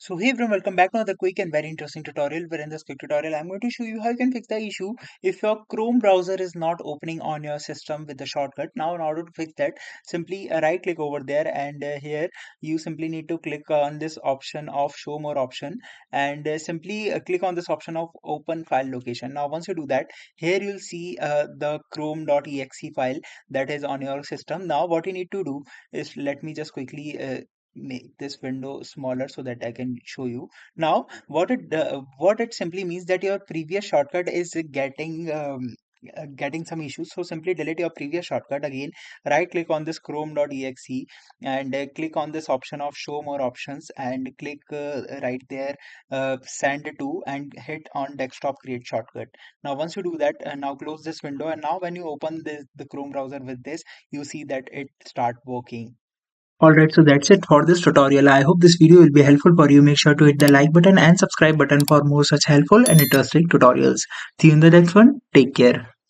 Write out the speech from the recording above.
So hey everyone, welcome back to another quick and very interesting tutorial where in this quick tutorial I'm going to show you how you can fix the issue if your Chrome browser is not opening on your system with the shortcut. Now in order to fix that, simply right click over there and here you simply need to click on this option of show more option and simply click on this option of open file location. Now once you do that, here you'll see the chrome.exe file that is on your system. Now what you need to do is let me just quickly make this window smaller so that I can show you. Now, what it simply means that your previous shortcut is getting some issues. So simply delete your previous shortcut again. Right click on this chrome.exe and click on this option of show more options and click right there send to and hit on desktop create shortcut. Now once you do that, now close this window and now when you open the Chrome browser with this, you see that it start working. Alright, so that's it for this tutorial. I hope this video will be helpful for you. Make sure to hit the like button and subscribe button for more such helpful and interesting tutorials. See you in the next one. Take care.